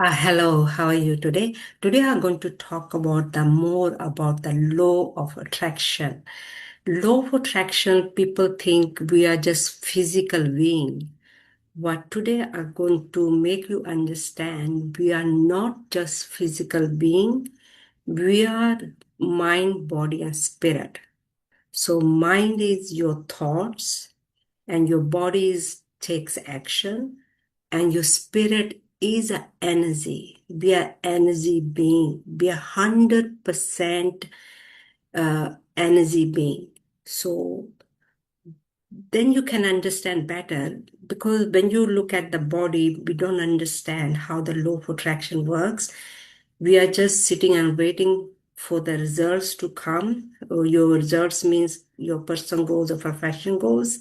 Hello, how are you today? Today I'm going to talk about the more about the law of attraction. Law of attraction, people think we are just physical being. But today I'm going to make you understand we are not just physical being, we are mind, body, and spirit. So mind is your thoughts, and your body takes action, and your spirit is an energy. We are energy being. We are 100% energy being. So then you can understand better, because when you look at the body, we don't understand how the law of attraction works. We are just sitting and waiting for the results to come. Or your results means your personal goals or profession goals.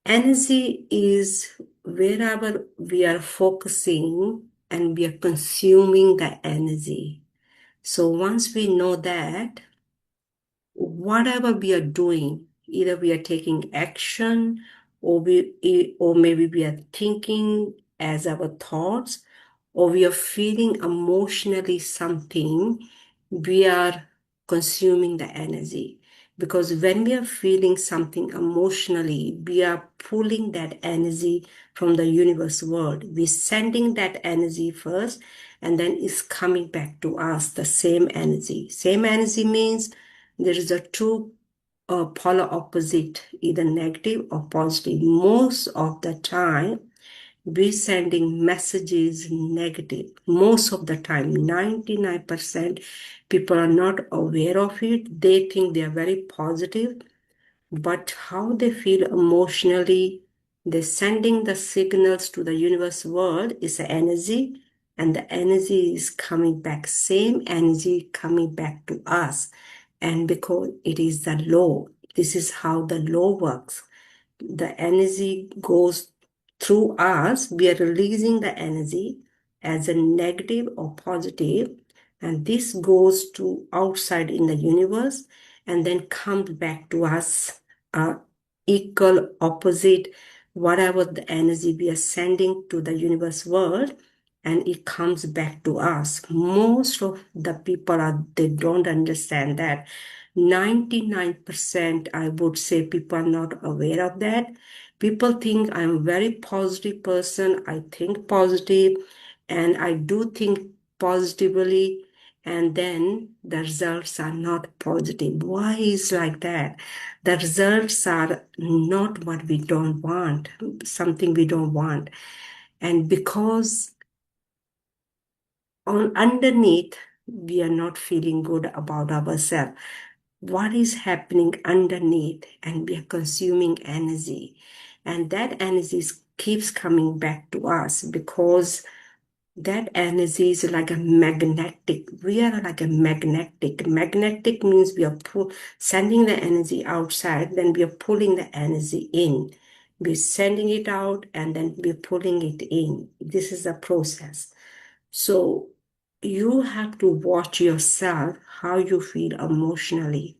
Energy is wherever we are focusing and we are consuming the energy. So once we know that, whatever we are doing, either we are taking action, or maybe we are thinking as our thoughts, or we are feeling emotionally something, we are consuming the energy. Because when we are feeling something emotionally, we are pulling that energy from the universe world. We're sending that energy first, and then it's coming back to us, the same energy. Same energy means there is a two polar opposite, either negative or positive. Most of the time, we're sending messages negative. Most of the time, 99% people are not aware of it. They think they are very positive, but how they feel emotionally, they're sending the signals to the universe world is the energy, and the energy is coming back, same energy coming back to us. And because it is the law, this is how the law works. The energy goes through us, we are releasing the energy as a negative or positive, and this goes to outside in the universe and then comes back to us, uh, equal opposite whatever the energy we are sending to the universe world, and it comes back to us. Most of the people are, they don't understand that. 99%, I would say, people are not aware of that. People think I'm a very positive person. I think positive and I do think positively, and then the results are not positive. Why is like that? The results are not what we don't want, something we don't want. And because on underneath, we are not feeling good about ourselves. What is happening underneath, and we are consuming energy, and that energy keeps coming back to us, because that energy is like a magnetic. We are like a magnetic means we are sending the energy outside, then we are pulling the energy in. We're sending it out and then we're pulling it in. This is a process. So you have to watch yourself, how you feel emotionally.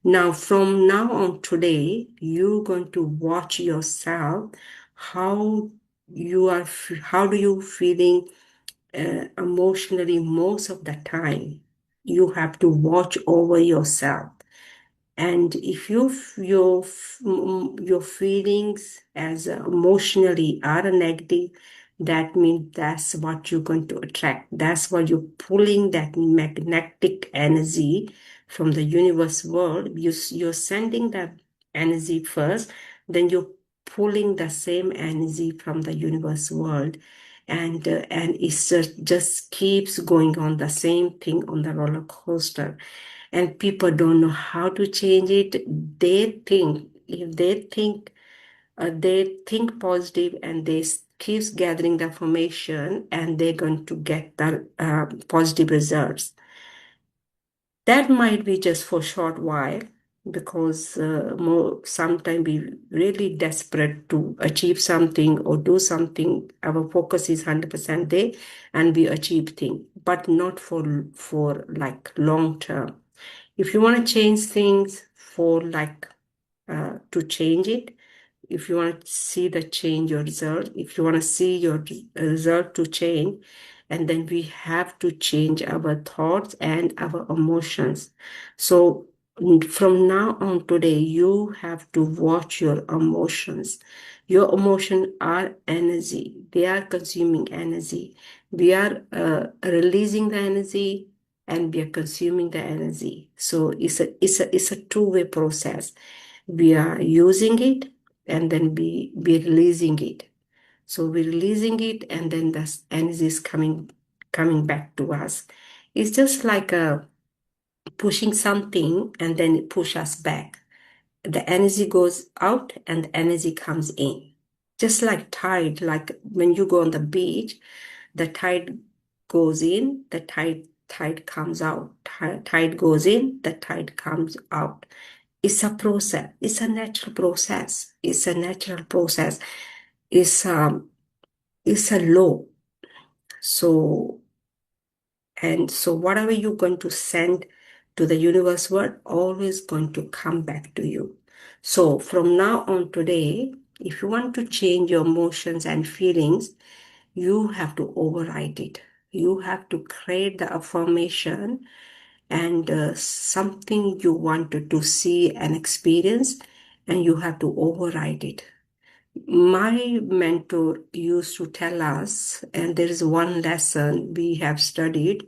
Now, from now on today, you're going to watch yourself, how how do you feeling emotionally most of the time. You have to watch over yourself. And if your feelings as emotionally are negative, that means that's what you're going to attract. That's why you're pulling that magnetic energy from the universe world. You're sending that energy first, then you're pulling the same energy from the universe world. And it just keeps going on, the same thing on the roller coaster, and people don't know how to change it. They think, if they think positive, and they keeps gathering the information, and they're going to get the positive results. That might be just for a short while, because more sometimes we really desperate to achieve something or do something. Our focus is 100% there, and we achieve things, but not for like long term. If you want to change things for like to change it, if you want to see the change your result, if you want to see your result to change, and then we have to change our thoughts and our emotions. So from now on today, you have to watch your emotions. Your emotions are energy. They are consuming energy. We are releasing the energy and we are consuming the energy. So it's a two-way process. We are using it and then we releasing it. So we're releasing it and then the energy is coming back to us. It's just like pushing something and then it push us back. The energy goes out and the energy comes in. Just like tide, like when you go on the beach, the tide goes in, the tide comes out. Tide goes in, the tide comes out. It's a process. It's a natural process. It's a natural process. It's um it's a law. So so whatever you're going to send to the universe world, always going to come back to you. So from now on today, if you want to change your emotions and feelings, you have to override it. You have to create the affirmation and something you wanted to see and experience, and you have to override it. My mentor used to tell us, and there is one lesson we have studied,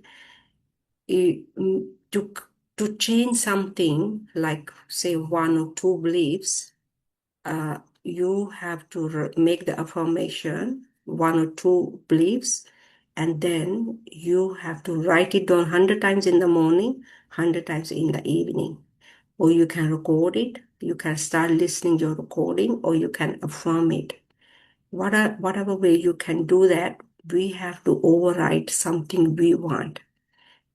to change something like say one or two beliefs, you have to make the affirmation one or two beliefs, and then you have to write it down 100 times in the morning, 100 times in the evening. Or you can record it, you can start listening your recording, or you can affirm it. Whatever way you can do that, we have to override something we want.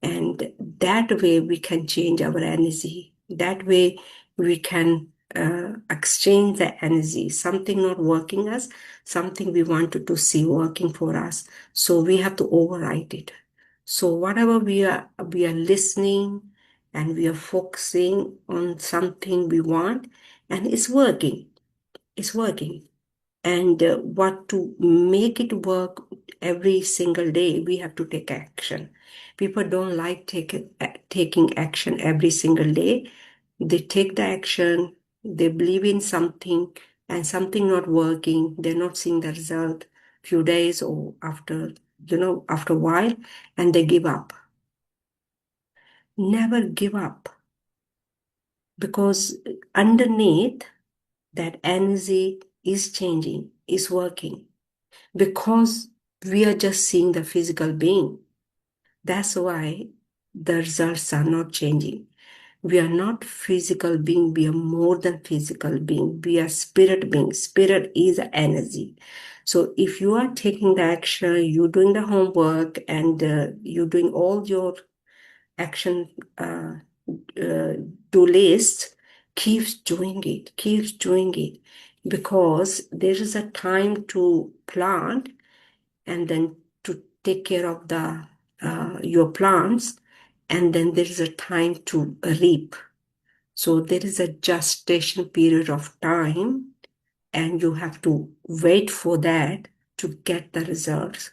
And that way we can change our energy. That way we can exchange the energy, something not working us, something we wanted to see working for us. So we have to override it. So whatever we are listening and we are focusing on something we want, and it's working. It's working. And what to make it work every single day, we have to take action. People don't like taking action every single day. They take the action, they believe in something, and something not working, they're not seeing the result few days or after a while, and they give up. Never give up, because underneath that energy is changing, is working, because we are just seeing the physical being. That's why the results are not changing. We are not physical being, we are more than physical being. We are spirit being. Spirit is energy. So if you are taking the action, you're doing the homework, and you're doing all your action do list, keeps doing it, because there is a time to plant and then to take care of the your plants, and then there is a time to reap. So there is a gestation period of time, and you have to wait for that to get the results.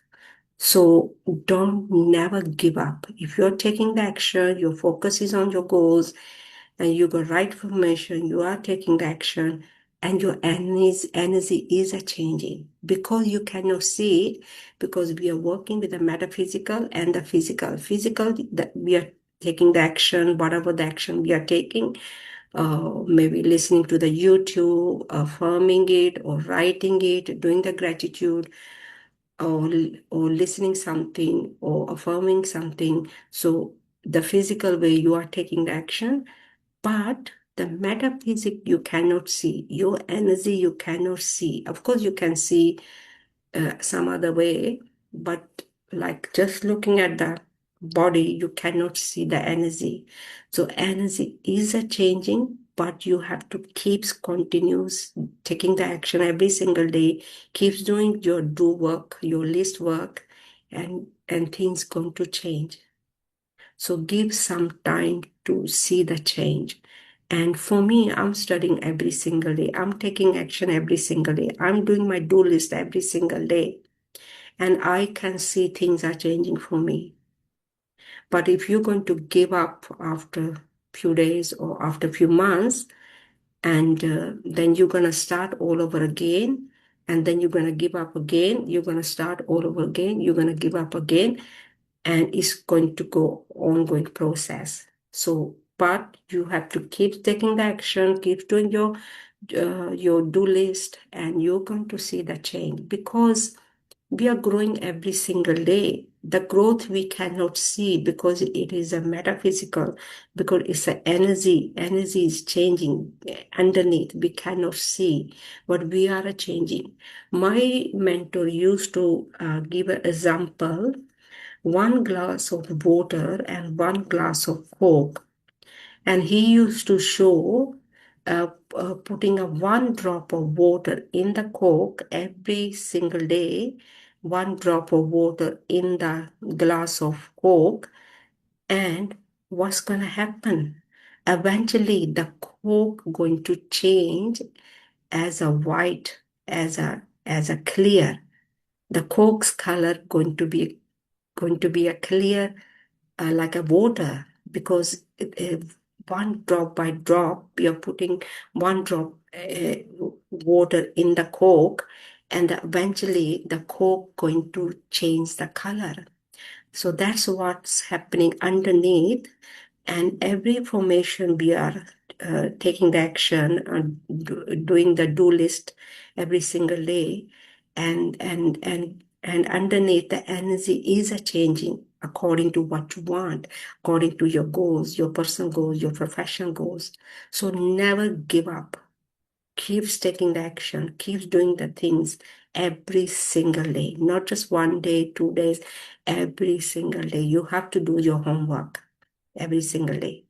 So don't never give up. If you're taking the action, your focus is on your goals, and you got right information, you are taking the action, and your energy is a changing, because you cannot see it, because we are working with the metaphysical and the physical. Physical, that we are taking the action, whatever the action we are taking, maybe listening to the YouTube, affirming it, or writing it, doing the gratitude, or listening something or affirming something. So the physical way you are taking the action, but the metaphysic you cannot see, your energy you cannot see. Of course, you can see some other way, but like just looking at the body, you cannot see the energy. So energy is a changing, but you have to continues taking the action every single day, keeps doing your do work, your list work, and things going to change. So give some time to see the change. And for me, I'm studying every single day. I'm taking action every single day. I'm doing my do list every single day. and I can see things are changing for me. But if you're going to give up after few days or after few months, and then you're going to start all over again, and then you're going to give up again, you're going to start all over again, you're going to give up again, and it's going to go ongoing process. So, but you have to keep taking the action, keep doing your do list, and you're going to see the change, because we are growing every single day. The growth we cannot see because it is a metaphysical, because it's an energy. Energy is changing underneath. We cannot see, but we are changing. My mentor used to give an example: one glass of water and one glass of Coke. And he used to show putting a one drop of water in the Coke every single day, one drop of water in the glass of Coke, and what's going to happen? Eventually, the Coke going to change as a white, as a clear. The Coke's color going to be a clear, like a water, because one drop by drop, we are putting one drop water in the Coke, and eventually the Coke going to change the color. So that's what's happening underneath. And every formation we are taking the action, doing the do list every single day, and underneath the energy is a changing according to what you want, according to your goals, your personal goals, your professional goals. So never give up. Keeps taking the action, keeps doing the things every single day, not just one day, 2 days, every single day. You have to do your homework every single day.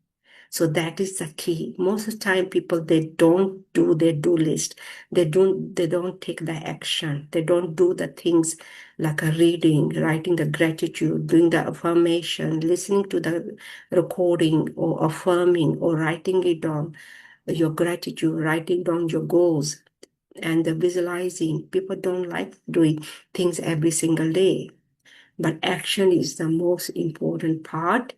So that is the key. Most of the time, people, they don't do their do list. They don't take the action. They don't do the things like a reading, writing the gratitude, doing the affirmation, listening to the recording, or affirming, or writing it down, your gratitude, writing down your goals, and the visualizing. People don't like doing things every single day. But action is the most important part.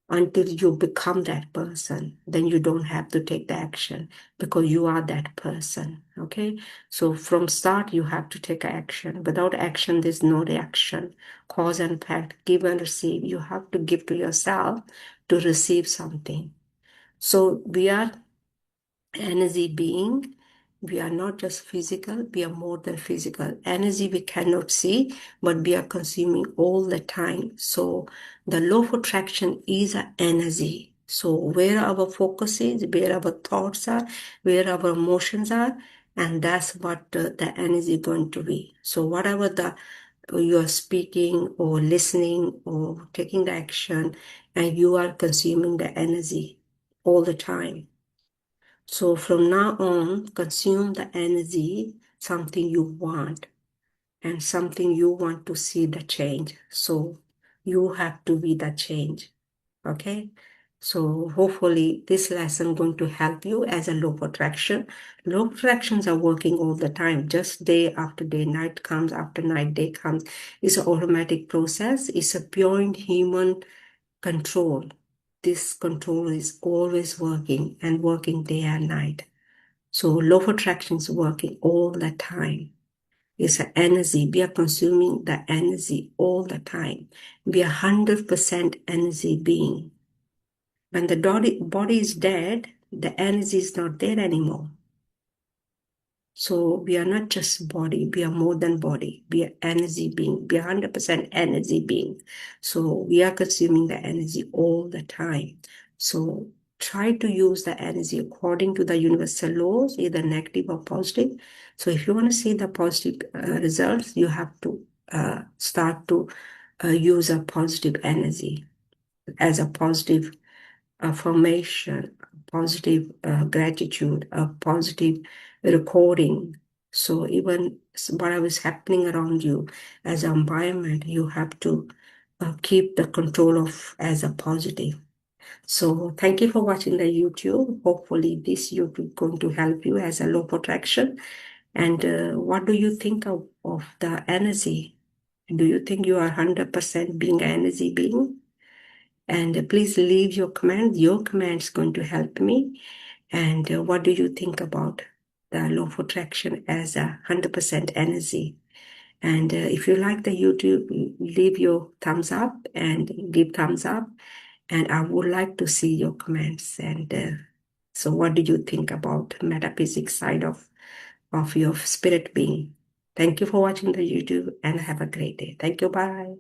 Until you become that person, then you don't have to take the action, because you are that person. Okay, so from start you have to take action. Without action, there's no reaction. Cause and effect, give and receive. You have to give to yourself to receive something. So we are energy being. We are not just physical, we are more than physical. Energy we cannot see, but we are consuming all the time. So the law of attraction is an energy. So where our focus is, where our thoughts are, where our emotions are, and that's what the energy is going to be. So whatever you are speaking or listening or taking the action, and you are consuming the energy all the time. So from now on, consume the energy, something you want, and something you want to see the change. So you have to be the change. Okay? So hopefully this lesson going to help you as a law of attraction. Law of attractions are working all the time, just day after day, night comes after night, day comes. It's an automatic process. It's a pure human control. This control is always working and working day and night. So law of attraction is working all the time. It's an energy. We are consuming the energy all the time. We are 100% energy being. When the body is dead, the energy is not there anymore. So we are not just body, we are more than body. We are energy being. We are 100% energy being. So we are consuming the energy all the time. So try to use the energy according to the universal laws, either negative or positive. So if you want to see the positive results, you have to start to use a positive energy as a positive affirmation, positive gratitude, a positive recording. So even whatever is happening around you as an environment, you have to keep the control of as a positive. So thank you for watching the YouTube. Hopefully this YouTube going to help you as a law of attraction. And what do you think of the energy? Do you think you are 100% being an energy being? And please leave your comment. Your comment is going to help me. And what do you think about the law of attraction as 100% energy? And if you like the YouTube, leave your thumbs up and give thumbs up. And I would like to see your comments. And so what do you think about metaphysics side of your spirit being? Thank you for watching the YouTube and have a great day. Thank you. Bye.